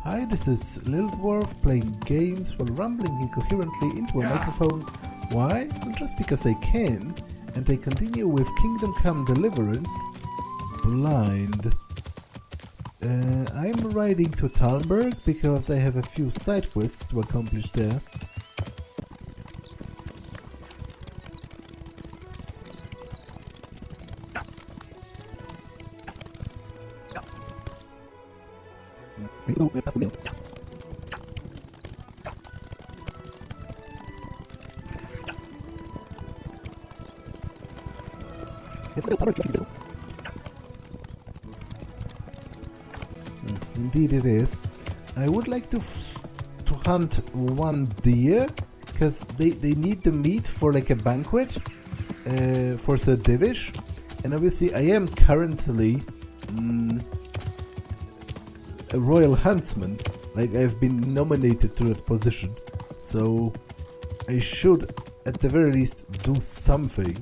Hi, this is Little Dwarf playing games while rambling incoherently into a microphone. Why? Well, just because I can. And I continue with Kingdom Come Deliverance, Blind. I'm riding to Talmberg because I have a few side quests to accomplish there. Indeed it is. I would like to hunt one deer, because they need the meat for like a banquet, for the divish, and obviously I am currently a royal huntsman, like I've been nominated to that position, so I should at the very least do something.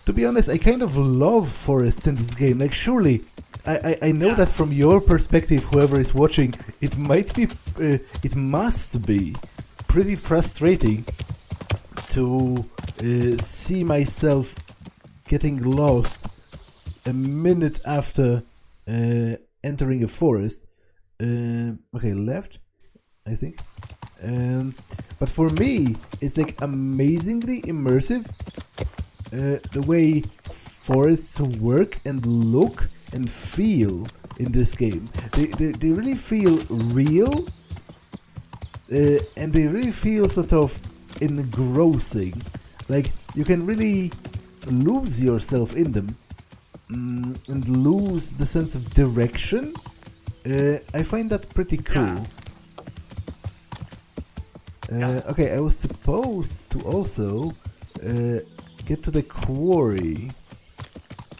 To be honest, I kind of love forests in this game. Like, surely, I know that from your perspective, whoever is watching, it must be pretty frustrating to see myself getting lost a minute after entering a forest. Okay, left, I think. But for me, it's like amazingly immersive. The way forests work and look and feel in this game. They really feel real, and they really feel sort of engrossing. Like, you can really lose yourself in them, and lose the sense of direction. I find that pretty cool. Okay, I was supposed to also get to the quarry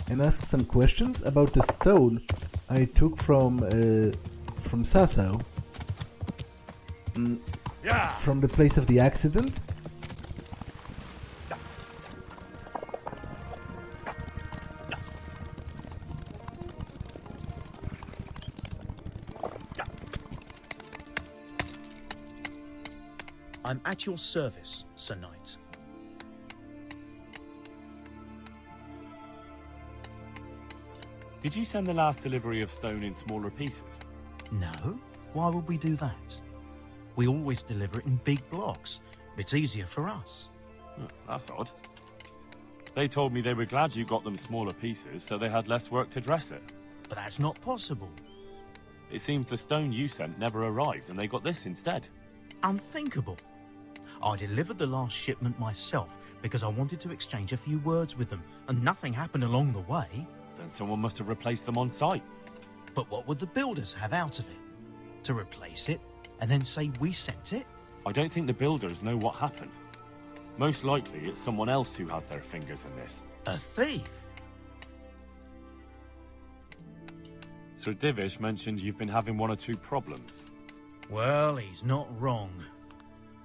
and ask some questions about the stone I took from Sasau, from the place of the accident. I'm at your service, Sir Knight. Did you send the last delivery of stone in smaller pieces? No? Why would we do that? We always deliver it in big blocks. It's easier for us. That's odd. They told me they were glad you got them smaller pieces, so they had less work to dress it. But that's not possible. It seems the stone you sent never arrived, and they got this instead. Unthinkable. I delivered the last shipment myself because I wanted to exchange a few words with them, and nothing happened along the way. Then someone must have replaced them on site. But what would the builders have out of it? To replace it and then say we sent it? I don't think the builders know what happened. Most likely, it's someone else who has their fingers in this. A thief? Sir Divish mentioned you've been having one or two problems. Well, he's not wrong.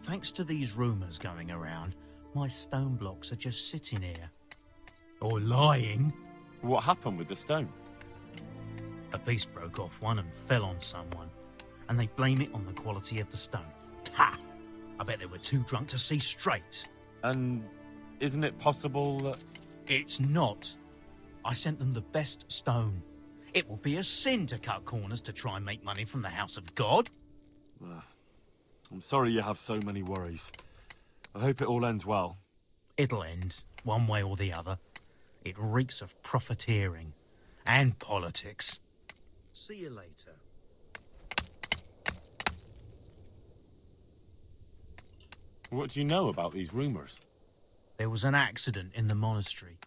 Thanks to these rumours going around, my stone blocks are just sitting here. Or lying. What happened with the stone? A piece broke off one and fell on someone, and they blame it on the quality of the stone. Ha! I bet they were too drunk to see straight. And isn't it possible that... It's not. I sent them the best stone. It will be a sin to cut corners to try and make money from the house of God. I'm sorry you have so many worries. I hope it all ends well. It'll end, one way or the other. It reeks of profiteering and politics. See you later. What do you know about these rumours? There was an accident in the monastery,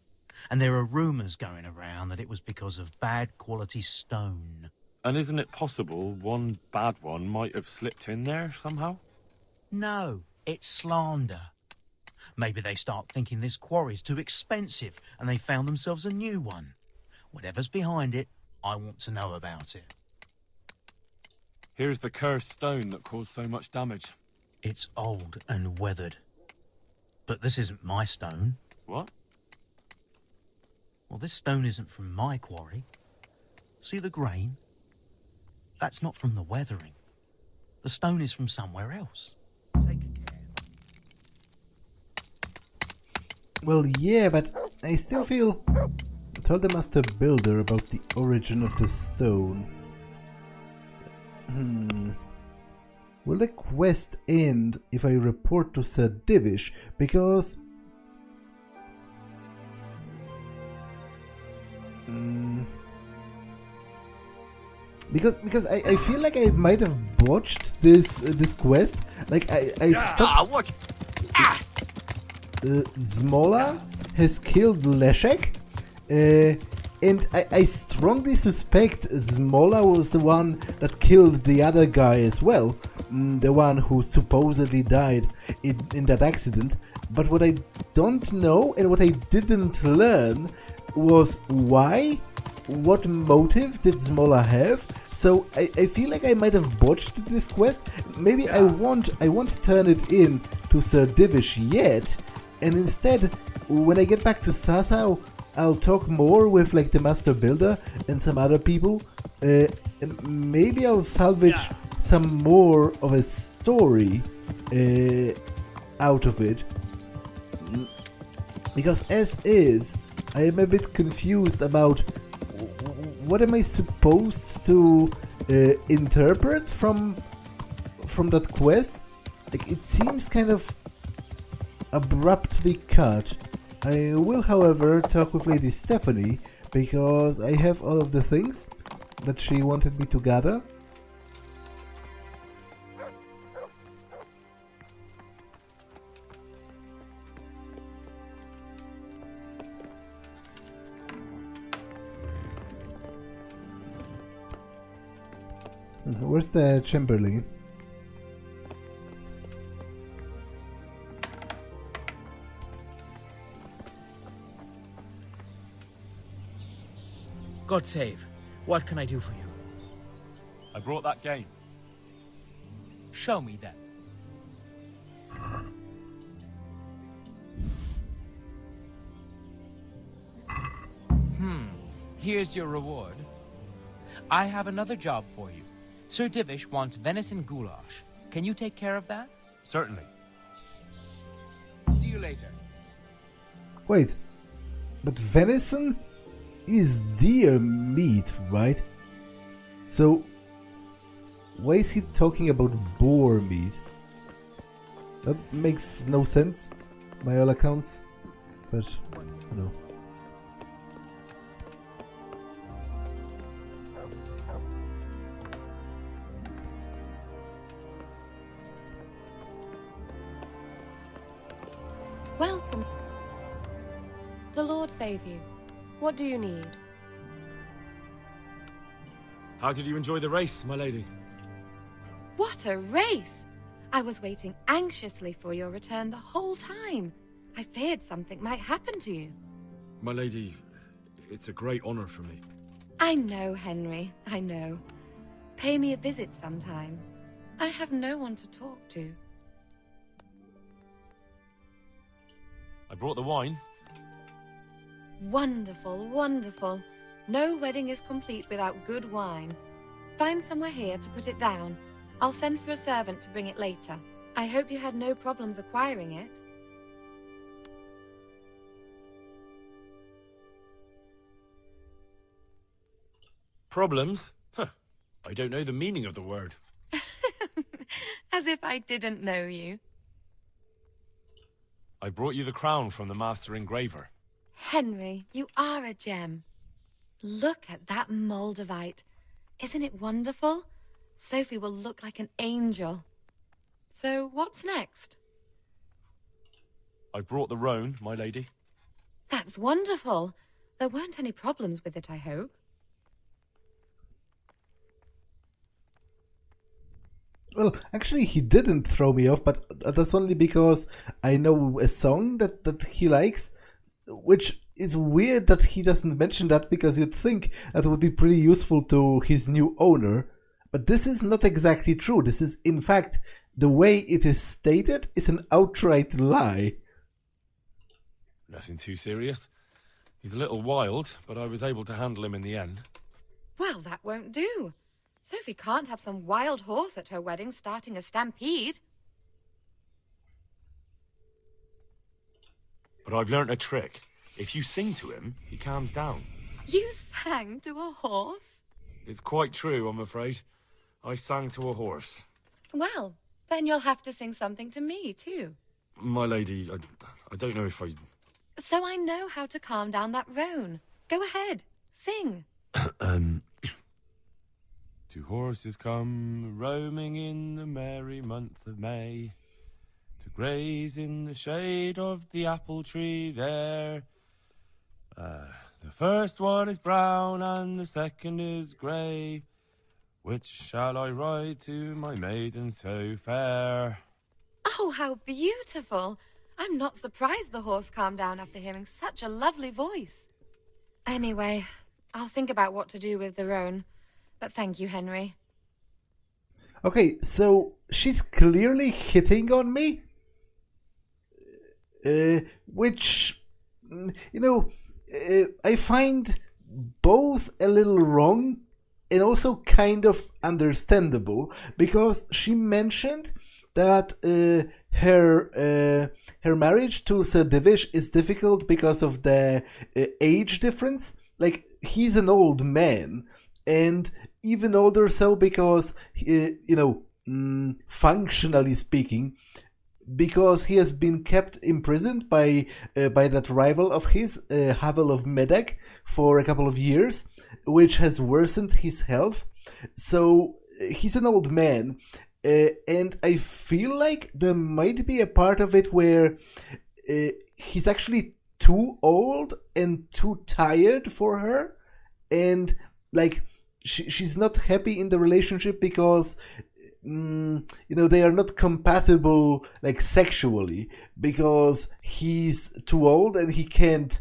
and there are rumours going around that it was because of bad quality stone. And isn't it possible one bad one might have slipped in there somehow? No, it's slander. Maybe they start thinking this quarry's too expensive, and they found themselves a new one. Whatever's behind it, I want to know about it. Here's the cursed stone that caused so much damage. It's old and weathered. But this isn't my stone. What? Well, this stone isn't from my quarry. See the grain? That's not from the weathering. The stone is from somewhere else. Take care. Well, yeah, but I still feel... Tell the master builder about the origin of the stone. Will the quest end if I report to Sir Divish? Because... Because I feel like I might have botched this quest. Like I stopped. What? Zmola has killed Leszek, and I strongly suspect Zmola was the one that killed the other guy as well, the one who supposedly died in that accident. But what I don't know and what I didn't learn was why. What motive did Zmola have? So I feel like I might have botched this quest. Maybe I won't turn it in to Sir Divish yet, and instead, when I get back to Sasau, I'll talk more with like the master builder and some other people, and maybe I'll salvage some more of a story out of it. Because as is, I am a bit confused about what am I supposed to interpret from that quest? Like, it seems kind of abruptly cut. I will, however, talk with Lady Stephanie because I have all of the things that she wanted me to gather. Where's the Chamberlain? God save. What can I do for you? I brought that game. Show me then. Here's your reward. I have another job for you. Sir Divish wants venison goulash. Can you take care of that? Certainly. See you later. Wait, but venison is deer meat, right? So, why is he talking about boar meat? That makes no sense, by all accounts, but, you know. Welcome. The Lord save you. What do you need? How did you enjoy the race, my lady? What a race! I was waiting anxiously for your return the whole time. I feared something might happen to you. My lady, it's a great honor for me. I know, Henry, I know. Pay me a visit sometime. I have no one to talk to. I brought the wine. Wonderful, wonderful. No wedding is complete without good wine. Find somewhere here to put it down. I'll send for a servant to bring it later. I hope you had no problems acquiring it. Problems? Huh. I don't know the meaning of the word. As if I didn't know you. I brought you the crown from the master engraver. Henry, you are a gem. Look at that Moldavite. Isn't it wonderful? Sophie will look like an angel. So, what's next? I brought the roan, my lady. That's wonderful. There weren't any problems with it, I hope. Well, actually, he didn't throw me off, but that's only because I know a song that he likes, which is weird that he doesn't mention that, because you'd think that would be pretty useful to his new owner. But this is not exactly true. This is, in fact, the way it is stated is an outright lie. Nothing too serious. He's a little wild, but I was able to handle him in the end. Well, that won't do. Sophie can't have some wild horse at her wedding starting a stampede. But I've learnt a trick. If you sing to him, he calms down. You sang to a horse? It's quite true, I'm afraid. I sang to a horse. Well, then you'll have to sing something to me, too. My lady, I don't know if I... So I know how to calm down that roan. Go ahead, sing. Two horses come roaming in the merry month of May to graze in the shade of the apple tree there. The first one is brown and the second is grey. Which shall I ride to, my maiden so fair? Oh, how beautiful. I'm not surprised the horse calmed down after hearing such a lovely voice. Anyway, I'll think about what to do with the roan. But thank you, Henry. Okay, so she's clearly hitting on me? Which, I find both a little wrong and also kind of understandable, because she mentioned that her marriage to Sir Divish is difficult because of the age difference. Like, he's an old man, and even older so because, functionally speaking, because he has been kept imprisoned by that rival of his, Havel of Medak, for a couple of years, which has worsened his health. So he's an old man, and I feel like there might be a part of it where he's actually too old and too tired for her, and like she's not happy in the relationship because they are not compatible, like, sexually, because he's too old and he can't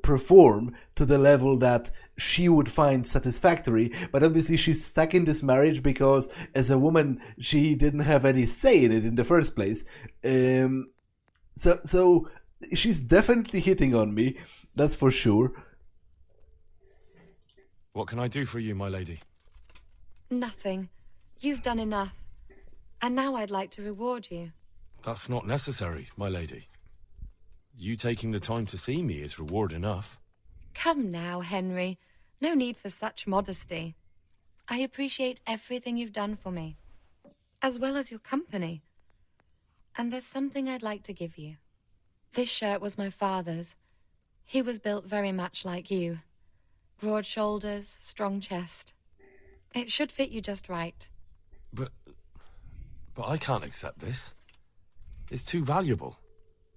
perform to the level that she would find satisfactory. But obviously she's stuck in this marriage because as a woman she didn't have any say in it in the first place. So she's definitely hitting on me, that's for sure. What can I do for you, my lady? Nothing. You've done enough. And now I'd like to reward you. That's not necessary, my lady. You taking the time to see me is reward enough. Come now, Henry. No need for such modesty. I appreciate everything you've done for me, as well as your company. And there's something I'd like to give you. This shirt was my father's. He was built very much like you. Broad shoulders, strong chest. It should fit you just right. But I can't accept this. It's too valuable.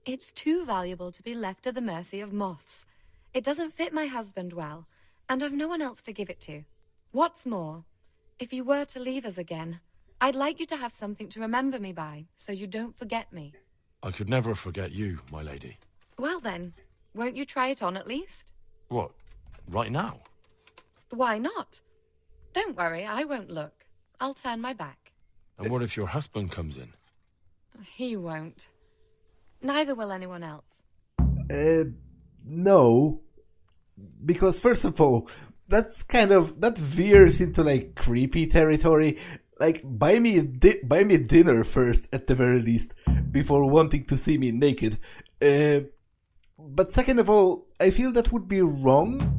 It's too valuable to be left to the mercy of moths. It doesn't fit my husband well, and I've no one else to give it to. What's more, if you were to leave us again, I'd like you to have something to remember me by, so you don't forget me. I could never forget you, my lady. Well then, won't you try it on at least? What? Right now? Why not? Don't worry, I won't look. I'll turn my back. And what if your husband comes in? He won't. Neither will anyone else. No. Because first of all, that veers into like creepy territory. Like, buy me a dinner first, at the very least, before wanting to see me naked. But second of all, I feel that would be wrong.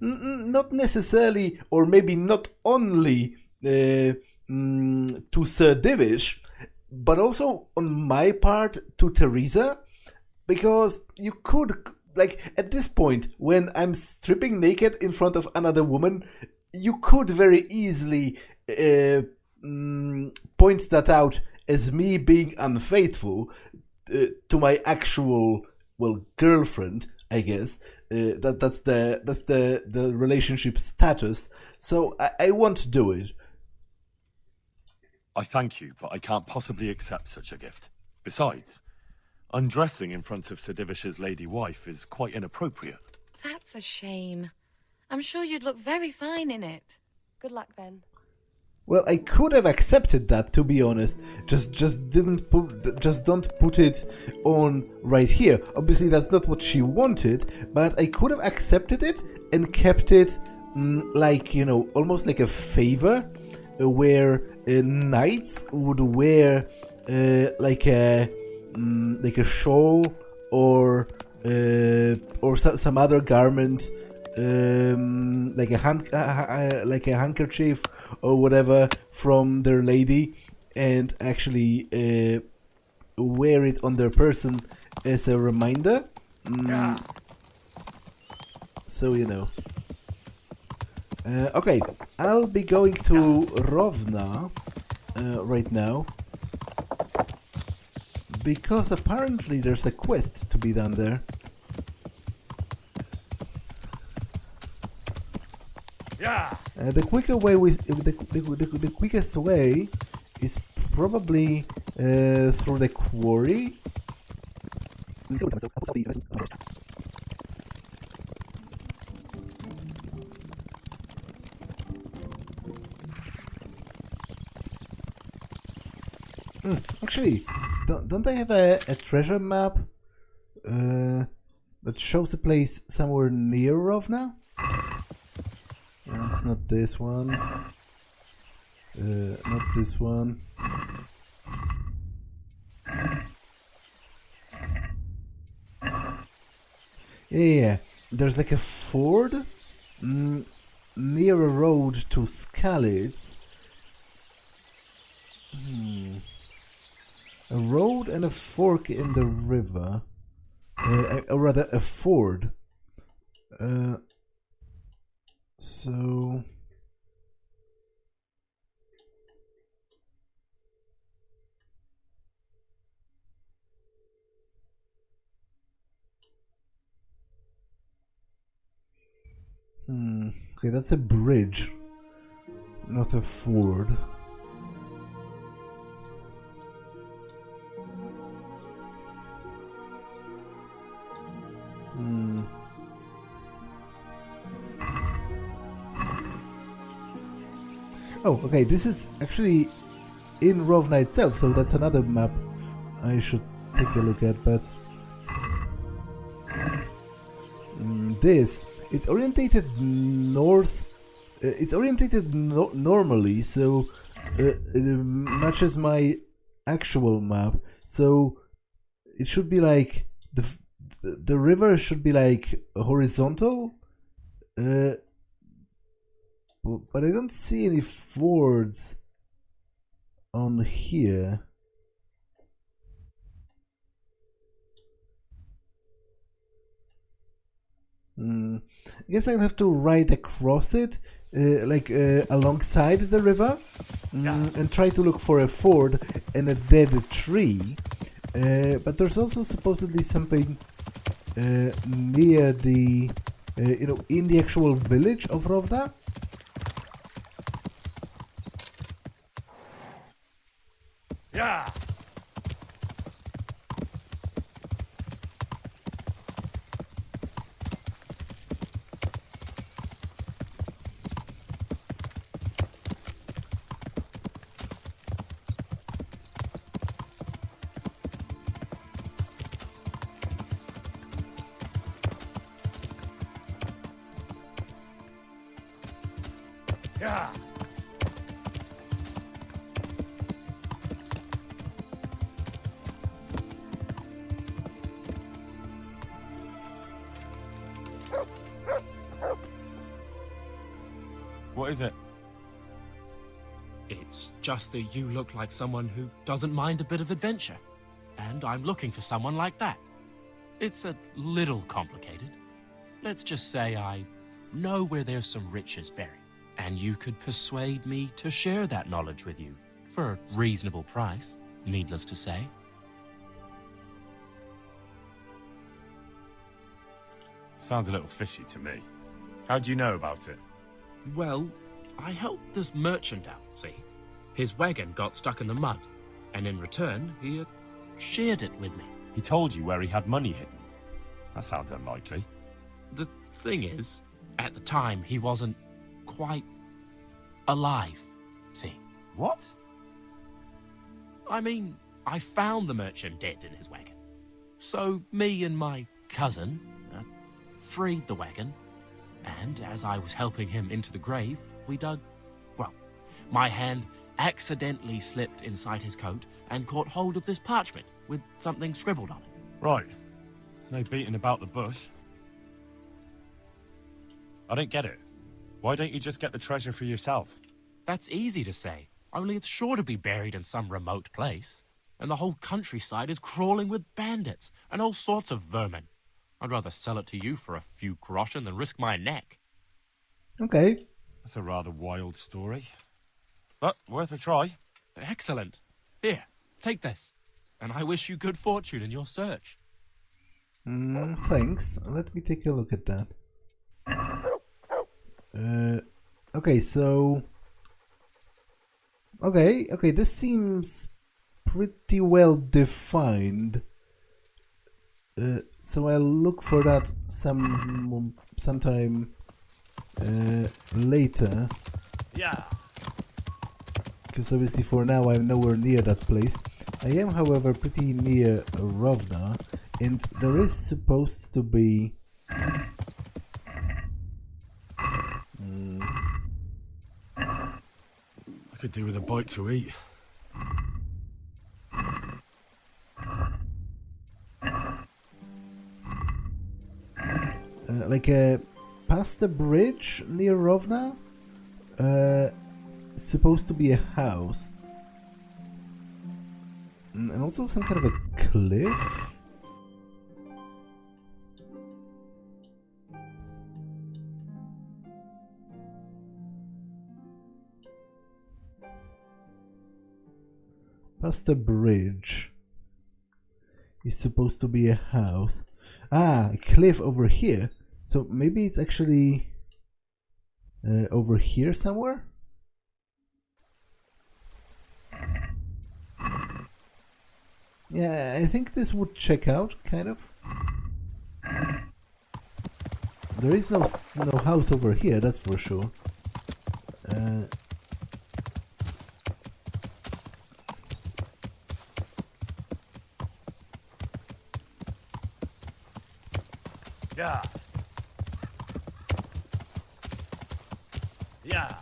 Not necessarily, or maybe not only to Sir Divish, but also on my part to Teresa, because you could, like, at this point, when I'm stripping naked in front of another woman, you could very easily point that out as me being unfaithful to my actual, well, girlfriend, I guess. That's the relationship status. So I won't do it. I thank you, but I can't possibly accept such a gift. Besides, undressing in front of Sir Divish's lady wife is quite inappropriate. That's a shame. I'm sure you'd look very fine in it. Good luck then. Well, I could have accepted that, to be honest. Just don't put it on right here. Obviously, that's not what she wanted, but I could have accepted it and kept it like, you know, almost like a favor, where knights would wear like a shawl or some other garment, like a handkerchief or whatever from their lady, and actually wear it on their person as a reminder. So you know. Okay, I'll be going to Rovna right now, because apparently there's a quest to be done there. The quickest way is probably through the quarry. Actually, don't I have a treasure map that shows a place somewhere near Rovna? That's not this one. Not this one. Yeah. There's like a ford near a road to Skalitz. A road and a fork in the river. Or rather, a ford. So... Okay, that's a bridge, not a ford. Oh, okay, this is actually in Rovna itself, so that's another map I should take a look at, but... it's orientated north, it's orientated normally, so it matches my actual map, so it should be like, the river should be like horizontal, but I don't see any fords on here. I guess I'll have to ride across it, alongside the river, and try to look for a ford and a dead tree. But there's also supposedly something near the, in the actual village of Rovna. Yeah. Yeah. What is it? It's just that you look like someone who doesn't mind a bit of adventure. And I'm looking for someone like that. It's a little complicated. Let's just say I know where there's some riches buried. And you could persuade me to share that knowledge with you for a reasonable price, needless to say. Sounds a little fishy to me. How do you know about it? Well, I helped this merchant out, see? His wagon got stuck in the mud, and in return, he shared it with me. He told you where he had money hidden. That sounds unlikely. The thing is, at the time, he wasn't quite alive, see? What? I mean, I found the merchant dead in his wagon. So me and my cousin freed the wagon, and as I was helping him into the grave, we dug... Well, my hand accidentally slipped inside his coat and caught hold of this parchment with something scribbled on it. Right. No beating about the bush. I don't get it. Why don't you just get the treasure for yourself? That's easy to say, only it's sure to be buried in some remote place. And the whole countryside is crawling with bandits and all sorts of vermin. I'd rather sell it to you for a few groschen than risk my neck. Okay. That's a rather wild story. But worth a try. Excellent. Here, take this. And I wish you good fortune in your search. Thanks. Let me take a look at that. Okay, so... Okay, this seems pretty well defined. So I'll look for that sometime later. Yeah. Because obviously for now I'm nowhere near that place. I am, however, pretty near Rovna, and there is supposed to be... I could do with a bite to eat. Past the bridge near Rovna, supposed to be a house, and also some kind of a cliff. Past the bridge is supposed to be a house. Ah, a cliff over here. So maybe it's actually over here somewhere? Yeah, I think this would check out, kind of. There is no house over here, that's for sure. Yeah. Yeah.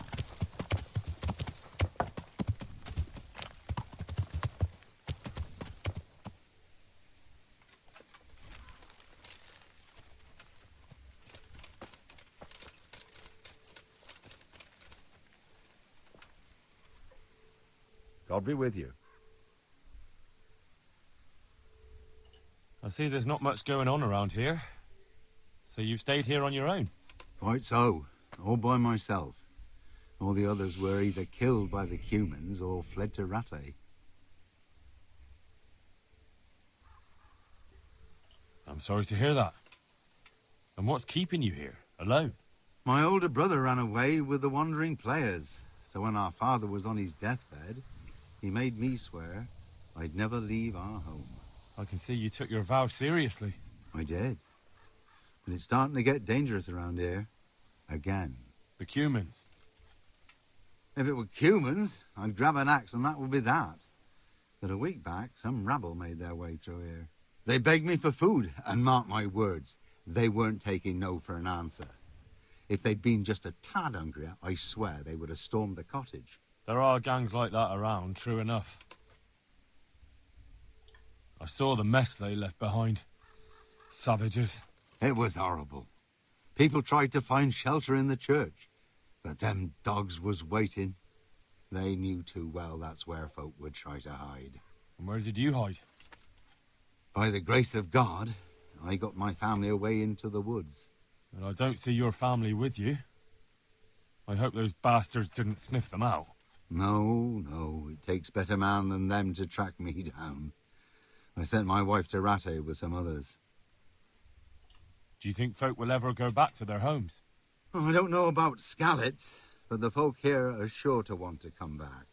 God be with you. I see there's not much going on around here. So you've stayed here on your own? Quite so. All by myself. All the others were either killed by the humans or fled to Rattay. I'm sorry to hear that. And what's keeping you here, alone? My older brother ran away with the wandering players. So when our father was on his deathbed, he made me swear I'd never leave our home. I can see you took your vow seriously. I did. But it's starting to get dangerous around here. Again. The Cumans. If it were humans, I'd grab an axe and that would be that. But a week back, some rabble made their way through here. They begged me for food, and mark my words, they weren't taking no for an answer. If they'd been just a tad hungrier, I swear they would have stormed the cottage. There are gangs like that around, true enough. I saw the mess they left behind. Savages. It was horrible. People tried to find shelter in the church, but them dogs was waiting. They knew too well that's where folk would try to hide. And where did you hide? By the grace of God, I got my family away into the woods. And I don't see your family with you. I hope those bastards didn't sniff them out. No, it takes better man than them to track me down. I sent my wife to Rattay with some others. Do you think folk will ever go back to their homes? Oh, I don't know about Skalitz, but the folk here are sure to want to come back.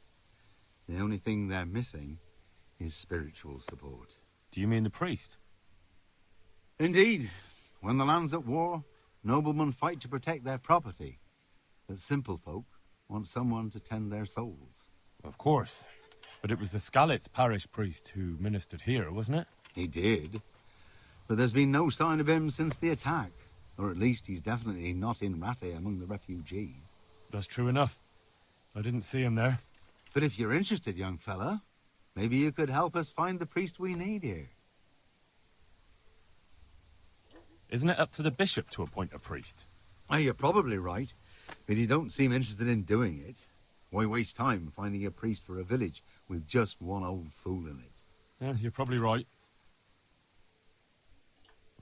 The only thing they're missing is spiritual support. Do you mean the priest? Indeed. When the land's at war, noblemen fight to protect their property. But simple folk want someone to tend their souls. Of course. But it was the Skalitz parish priest who ministered here, wasn't it? He did. But there's been no sign of him since the attack. Or at least he's definitely not in Rattay among the refugees. That's true enough. I didn't see him there. But if you're interested, young fella, maybe you could help us find the priest we need here. Isn't it up to the bishop to appoint a priest? Oh, you're probably right, but you don't seem interested in doing it. Why waste time finding a priest for a village with just one old fool in it? Yeah, you're probably right.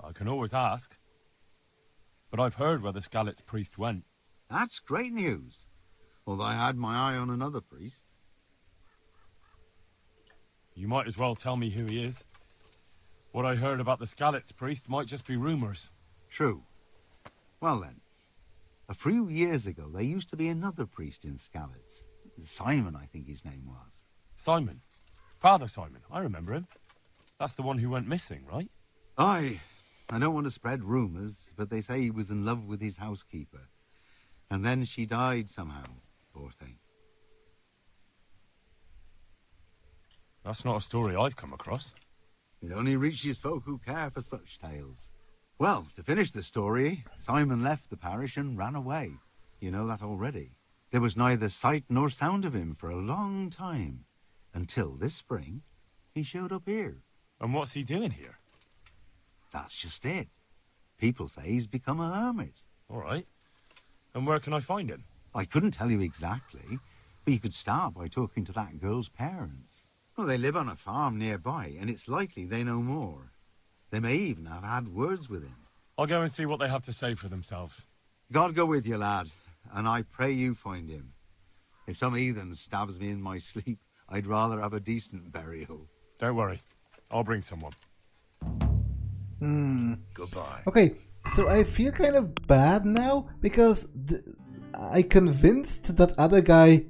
I can always ask. But I've heard where the Skalitz priest went. That's great news. Although I had my eye on another priest. You might as well tell me who he is. What I heard about the Skalitz priest might just be rumours. True. Well then, a few years ago there used to be another priest in Skalitz. Simon, I think his name was. Simon? Father Simon, I remember him. That's the one who went missing, right? Aye. I don't want to spread rumours, but they say he was in love with his housekeeper. And then she died somehow, poor thing. That's not a story I've come across. It only reaches folk who care for such tales. Well, to finish the story, Simon left the parish and ran away. You know that already. There was neither sight nor sound of him for a long time. Until this spring, he showed up here. And what's he doing here? That's just it. People say he's become a hermit. All right. And where can I find him? I couldn't tell you exactly, but you could start by talking to that girl's parents. Well, they live on a farm nearby, and it's likely they know more. They may even have had words with him. I'll go and see what they have to say for themselves. God go with you, lad, and I pray you find him. If some heathen stabs me in my sleep, I'd rather have a decent burial. Don't worry. I'll bring someone. Goodbye. Okay, so I feel kind of bad now because I convinced that other guy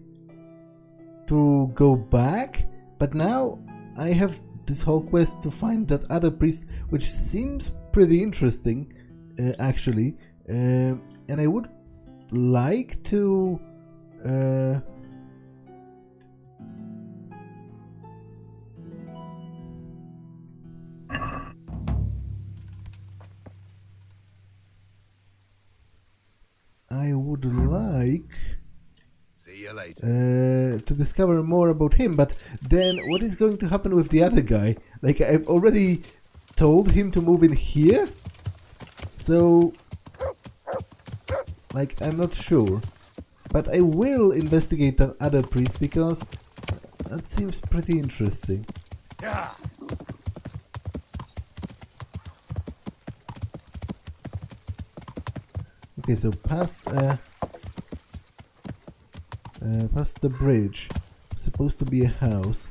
to go back, but now I have this whole quest to find that other priest, which seems pretty interesting, actually, and I would like to. I would like See you later. to discover more about him, but then what is going to happen with the other guy? Like, I've already told him to move in here, so like, I'm not sure, but I will investigate that other priest because that seems pretty interesting. Yeah. Okay, so past the bridge, supposed to be a house.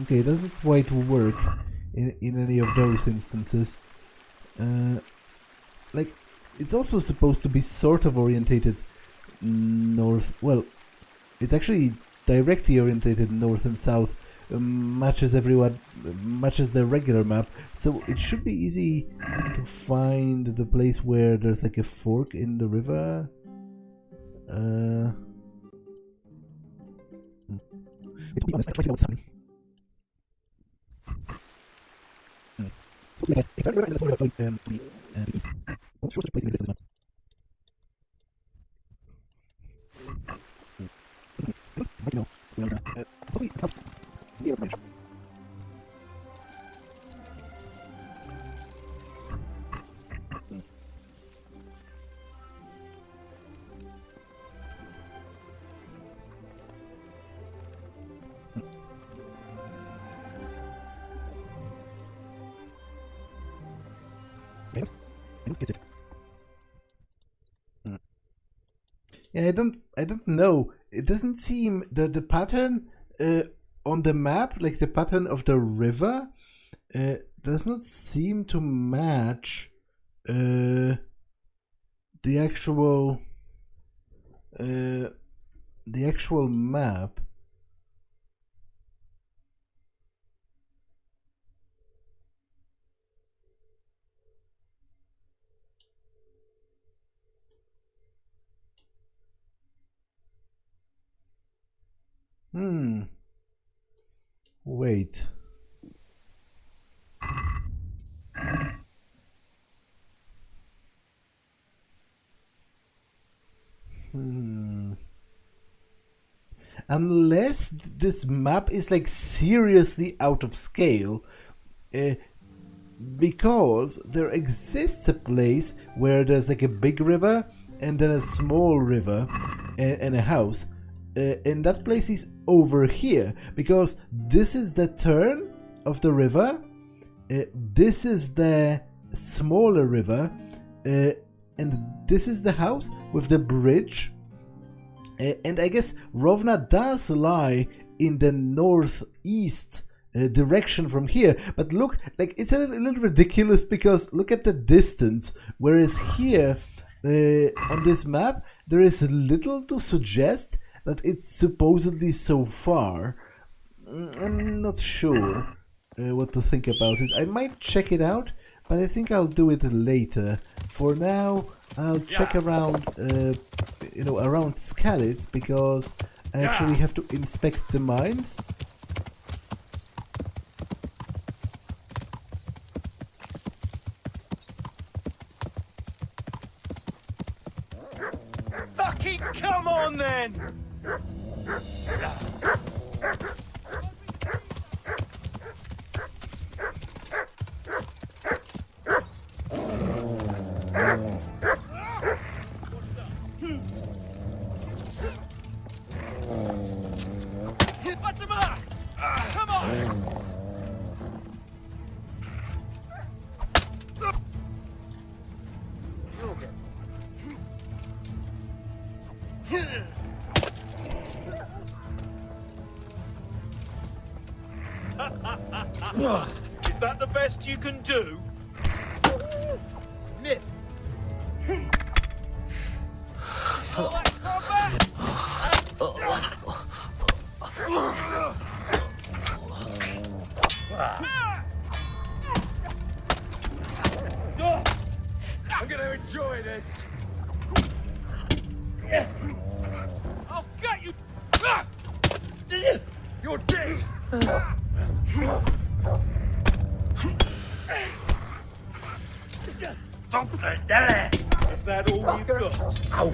Okay, it doesn't quite work in any of those instances. Like, it's also supposed to be sort of orientated north. Well, it's actually directly orientated north and south, matches the regular map. So it should be easy to find the place where there's like a fork in the river. To be honest, I try to know what's happening. So like a river and that's more to the east. I'm not sure such a place exists on this map. Might know. So it's probably a house. It's near a bridge. Get it. Yeah, I don't know. It doesn't seem the pattern on the map, like the pattern of the river, does not seem to match the actual map. Wait. Unless this map is like seriously out of scale, because there exists a place where there's like a big river and then a small river and a house. And that place is over here, because this is the turn of the river, this is the smaller river, and this is the house with the bridge. And I guess Rovna does lie in the northeast direction from here, but look, like it's a little ridiculous, because look at the distance, whereas here on this map there is little to suggest that it's supposedly so far. I'm not sure what to think about it. I might check it out, but I think I'll do it later. For now, I'll check around, around Skalitz, because I actually have to inspect the mines. Fucking come on then! What's the matter? Come on! Is that the best you can do? Missed. I'm gonna enjoy this. I'll get you. You're dead. Is that all you've got? Ow.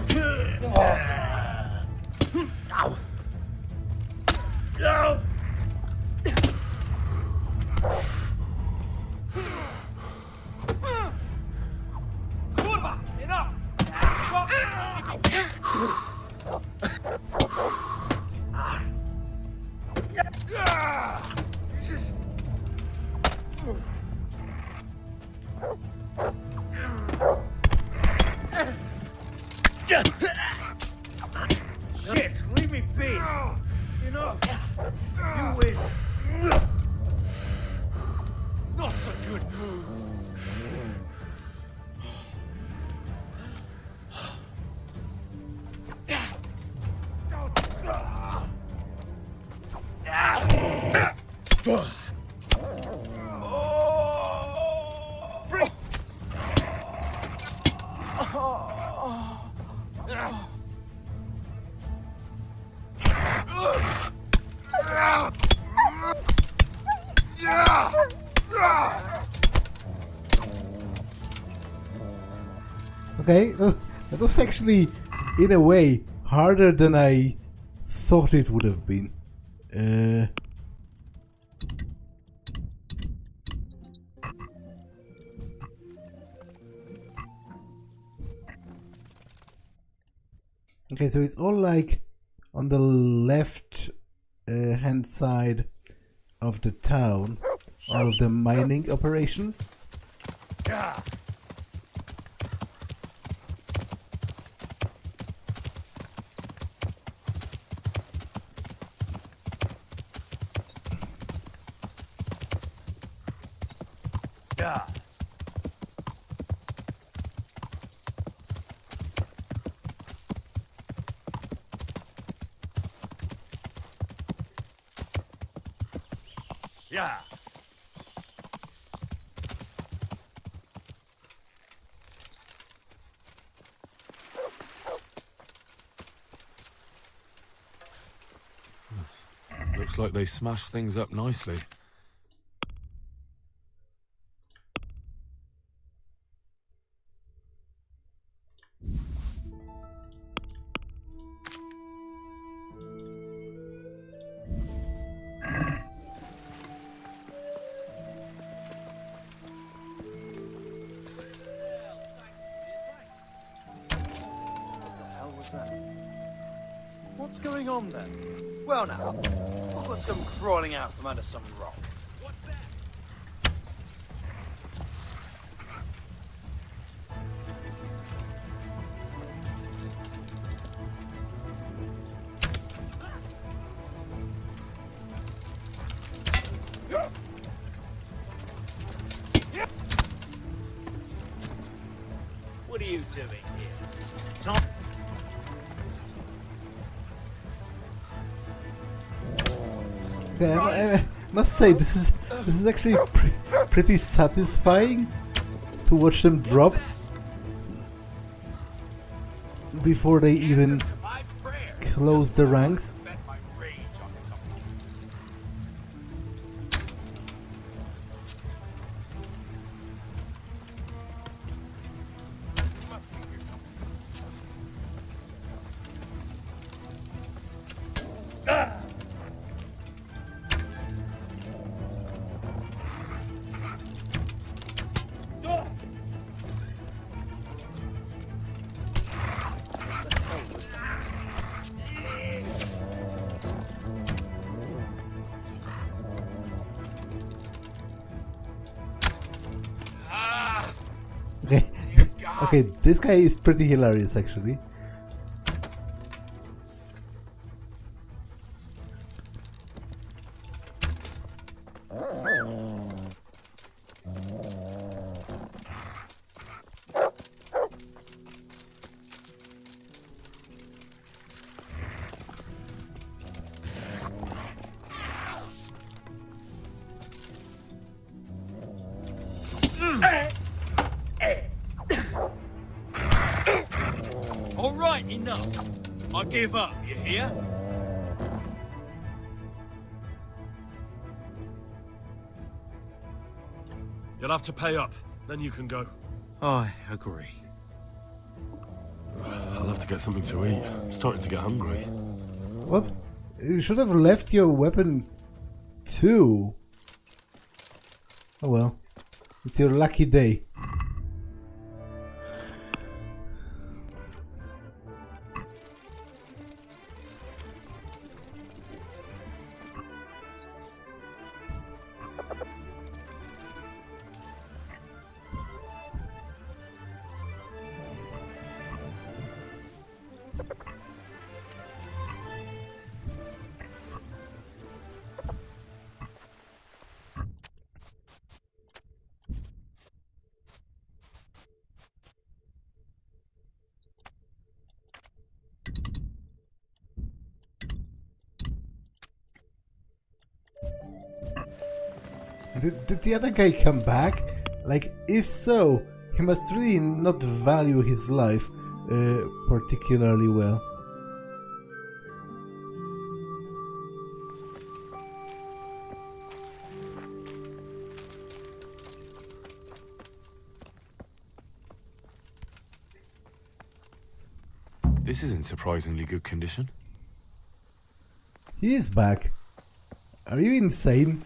Ow. Ow. Kurwa, enough. Shit, leave me be. Okay, that was actually, in a way, harder than I thought it would have been. Okay, so it's all like on the left hand side of the town, all of the mining operations. Yeah. Looks like they smashed things up nicely. What's going on then? Well now, look what's come crawling out from under some rock. What's that? What are you doing here? Okay, I must say this is actually pretty satisfying to watch them drop before they even close the ranks. Okay, okay, this guy is pretty hilarious actually. All right, enough. I give up, you hear? You'll have to pay up, then you can go. I agree. I'll have to get something to eat. I'm starting to get hungry. What? You should have left your weapon too. Oh well. It's your lucky day. Did the other guy come back? Like, if so, he must really not value his life particularly well. This is in surprisingly good condition. He is back. Are you insane?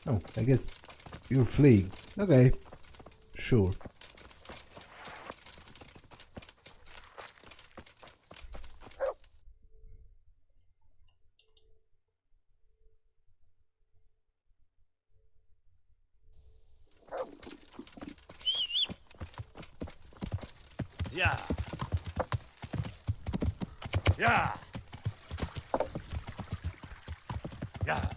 Oh, I guess you're fleeing. Okay, sure. Yeah. Yeah. Yeah.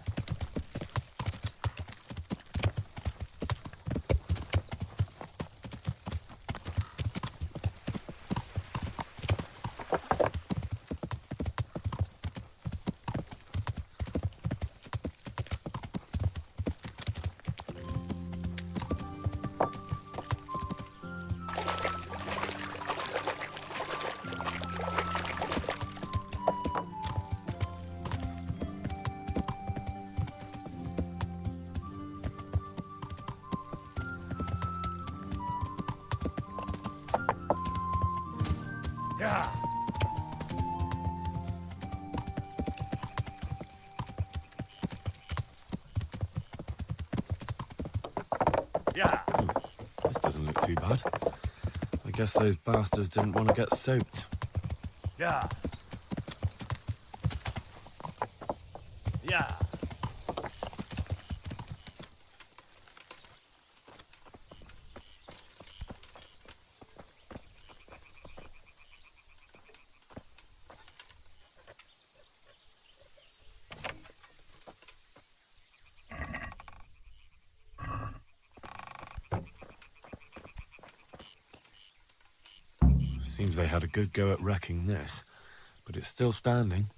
Yeah. Yeah. This doesn't look too bad. I guess those bastards didn't want to get soaked. Yeah. Yeah. Seems they had a good go at wrecking this, but it's still standing.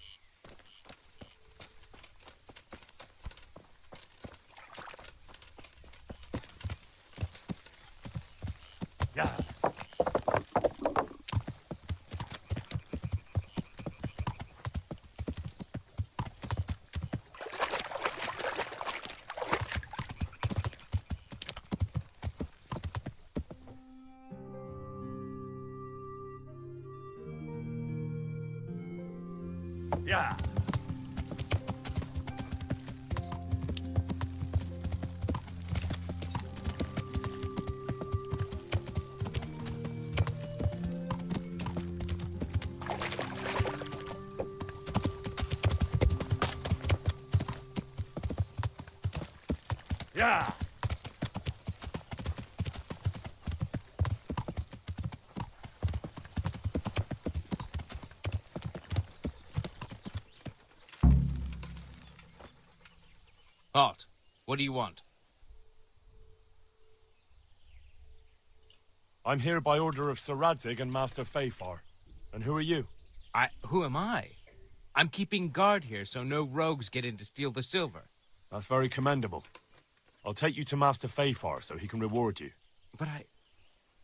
Yeah. Yeah. Yeah. Halt. What do you want? I'm here by order of Sir Radzig and Master Fafar. And who are you? Who am I? I'm keeping guard here so no rogues get in to steal the silver. That's very commendable. I'll take you to Master Fafar so he can reward you. But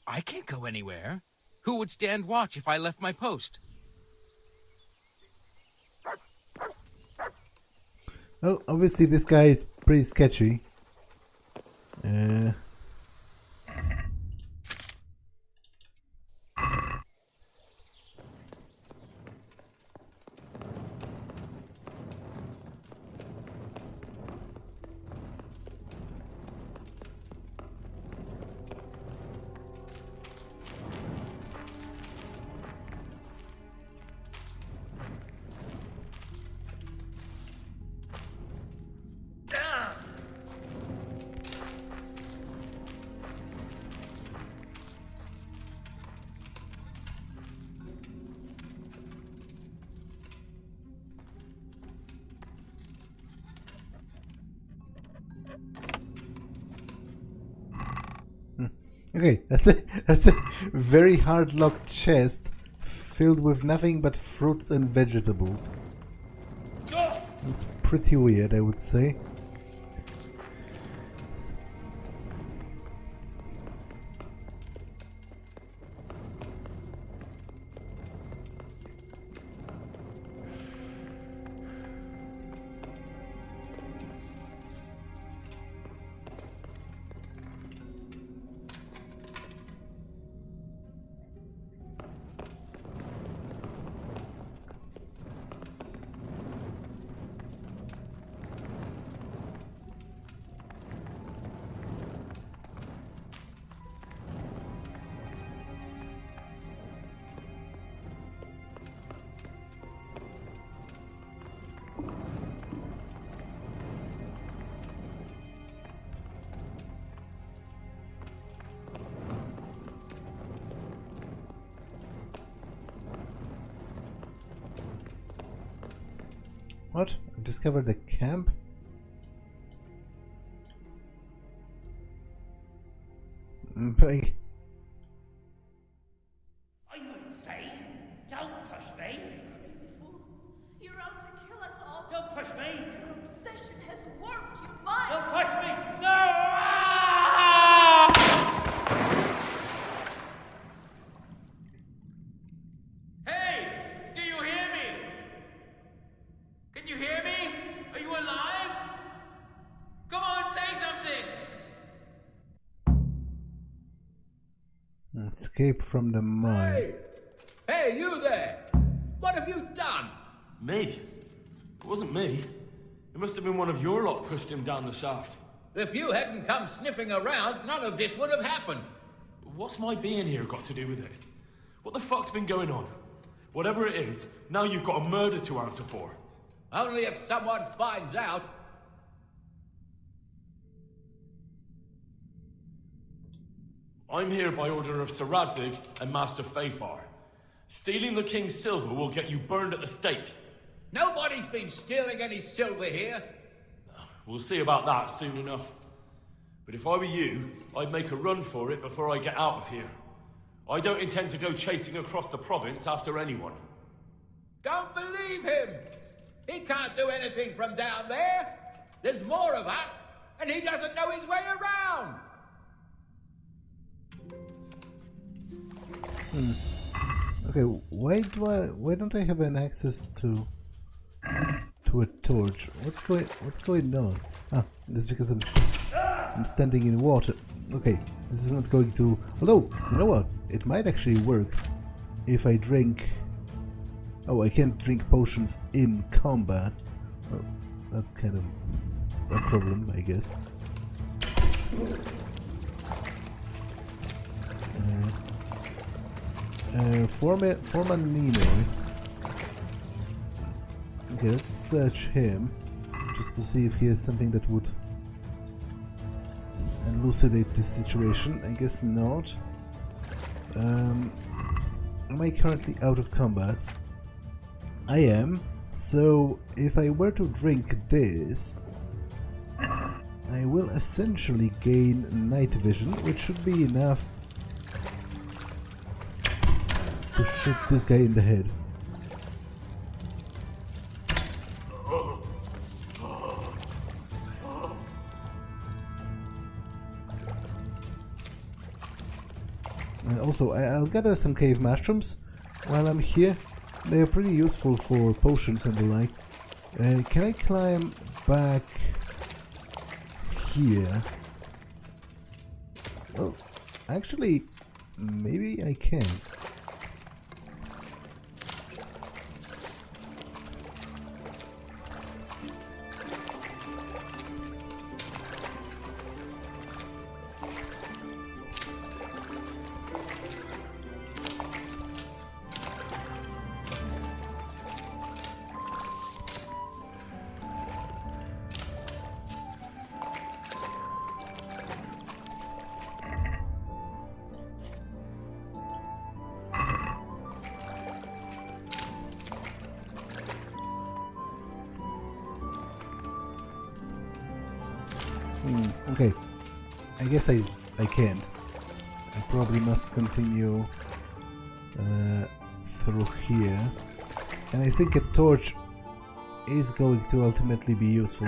I can't go anywhere. Who would stand watch if I left my post? Well, obviously this guy is pretty sketchy. Okay, that's a very hard locked chest filled with nothing but fruits and vegetables. It's pretty weird, I would say. What? I discovered a camp? But Are you insane? Don't push me! Crazy fool. You're out to kill us all. Don't push me! Your obsession has warped your mind. Don't push me! No! Hey! Do you hear me? Can you hear me? Are you alive? Come on, say something! escape from the mine. Hey! Hey, you there! What have you done? Me? It wasn't me. It must have been one of your lot pushed him down the shaft. If you hadn't come sniffing around, none of this would have happened. What's my being here got to do with it? What the fuck's been going on? Whatever it is, now you've got a murder to answer for. Only if someone finds out. I'm here by order of Sir Radzig and Master Fafar. Stealing the king's silver will get you burned at the stake. Nobody's been stealing any silver here. We'll see about that soon enough. But if I were you, I'd make a run for it before I get out of here. I don't intend to go chasing across the province after anyone. Don't believe him! He can't do anything from down there! There's more of us, and he doesn't know his way around! Okay, why don't I have an access to a torch? What's going on? Ah, that's because I'm standing in water. Okay, this is not going to. Although, you know what? It might actually work if I drink. Oh, I can't drink potions in combat. Well, that's kind of a problem, I guess. Form a Nemo. Okay, let's search him just to see if he has something that would elucidate this situation. I guess not. Am I currently out of combat? I am. So if I were to drink this, I will essentially gain night vision, which should be enough to shoot this guy in the head. Also, I'll gather some cave mushrooms while I'm here. They are pretty useful for potions and the like. Can I climb back here? Well, actually, maybe I can. Okay, I guess I can't. I probably must continue through here. And I think a torch is going to ultimately be useful.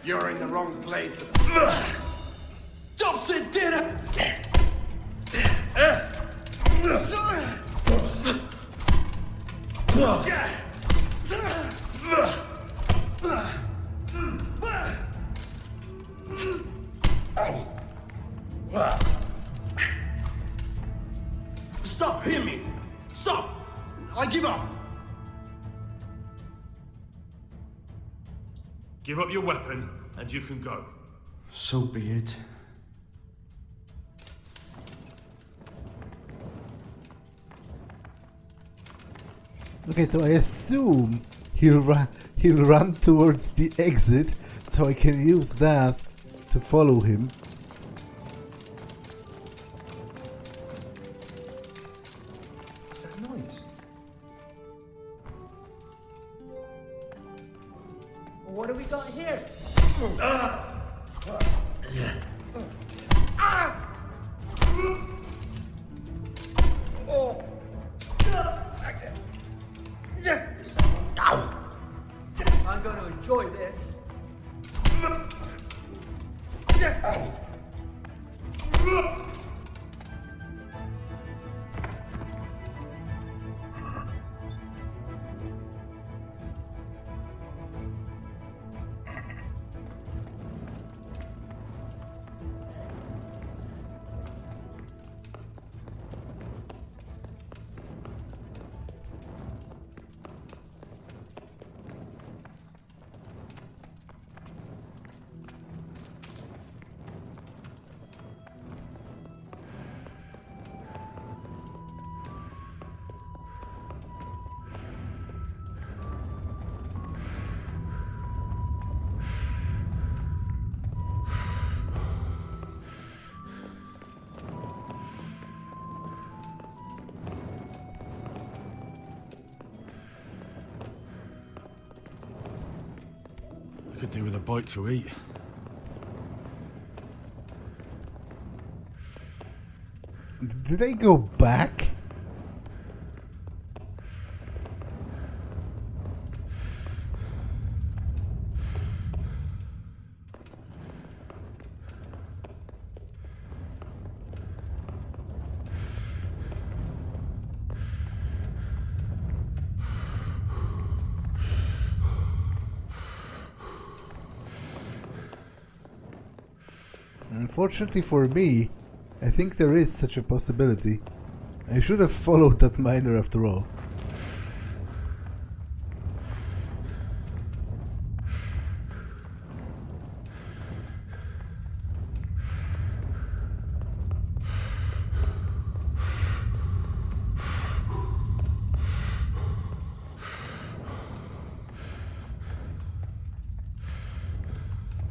You're in the wrong place. Dobson did it! Stop, hear me! Stop! I give up! Give up your weapon, and you can go. So be it. Okay, so I assume he'll run towards the exit, so I can use that to follow him. What's that noise? What do we got here? I'm going to enjoy this. I could do with a bite to eat. Did they go back? Unfortunately for me, I think there is such a possibility. I should have followed that miner after all.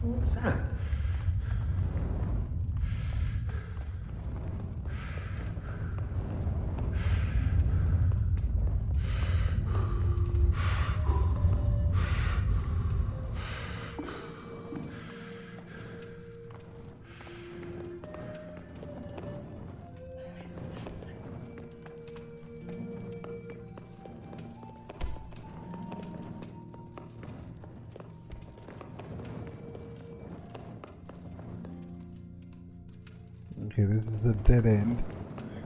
What's that? Okay, this is a dead end.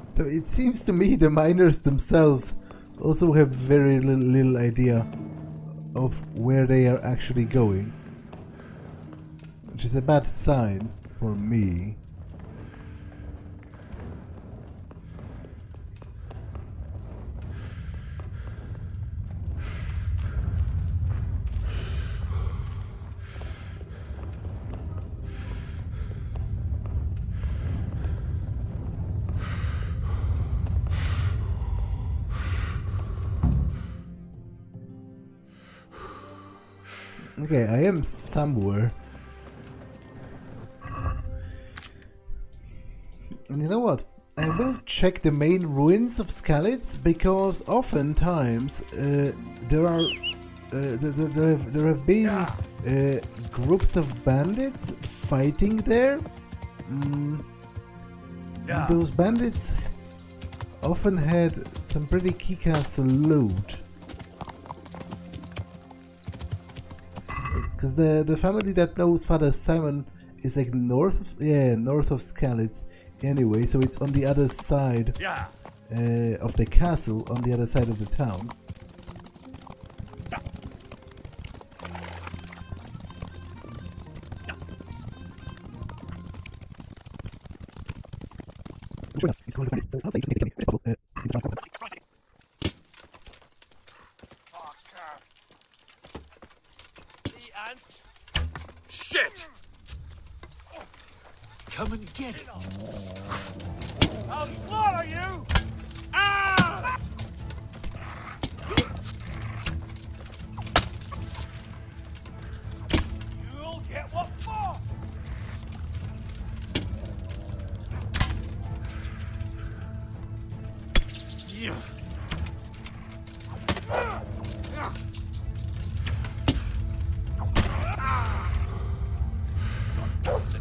So it seems to me the miners themselves also have very little idea of where they are actually going, which is a bad sign for me. Okay, I am somewhere. And you know what? I will check the main ruins of Skalitz, because oftentimes there have been groups of bandits fighting there. And those bandits often had some pretty kick-ass loot. Because the family that knows Father Simon is like north of Skalitz anyway, so it's on the other side of the castle, on the other side of the town. Shit! Come and get it. I'll slaughter you! Ah! You'll get what for! Yeah.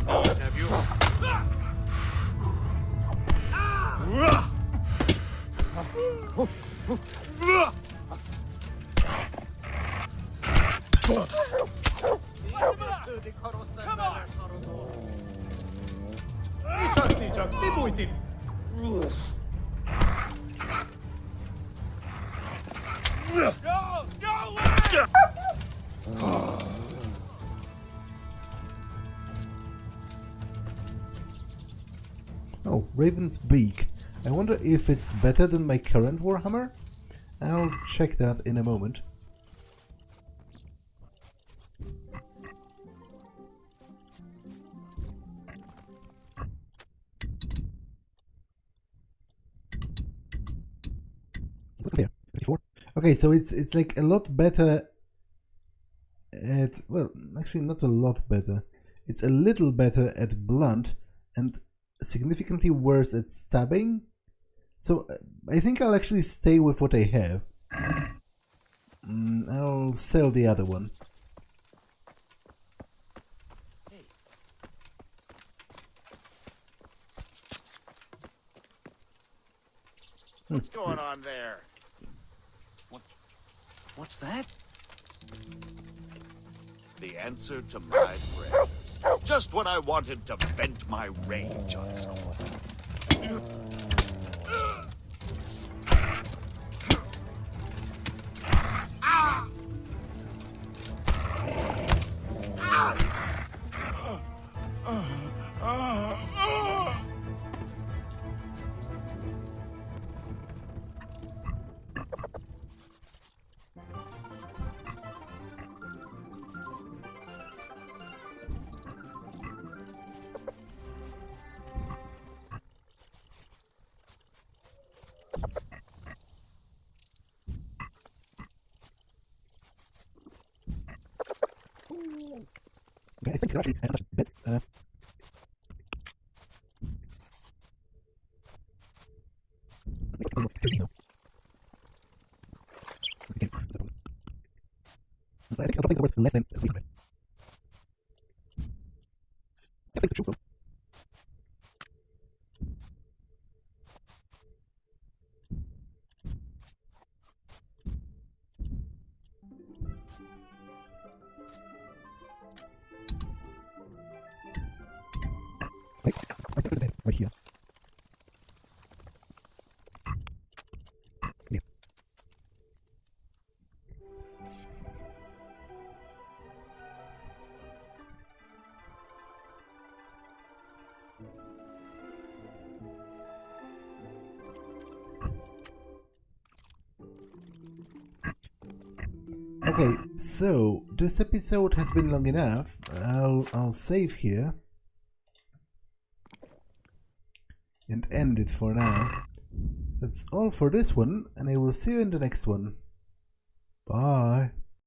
Have you? Oh, Raven's Beak. I wonder if it's better than my current Warhammer? I'll check that in a moment. Yeah, 54. Okay, so it's like a lot better at, well, actually not a lot better. It's a little better at blunt and significantly worse at stabbing. So I think I'll actually stay with what I have. I'll sell the other one. What's going on there? What's that? The answer to my prayer. Just when I wanted to vent my rage on someone. Okay, I think actually I touched bits. I think things are worth less than 300. I think it's true, I think there's a bed right here. Yeah. Okay, so this episode has been long enough. I'll save here and end it for now. That's all for this one, and I will see you in the next one. Bye.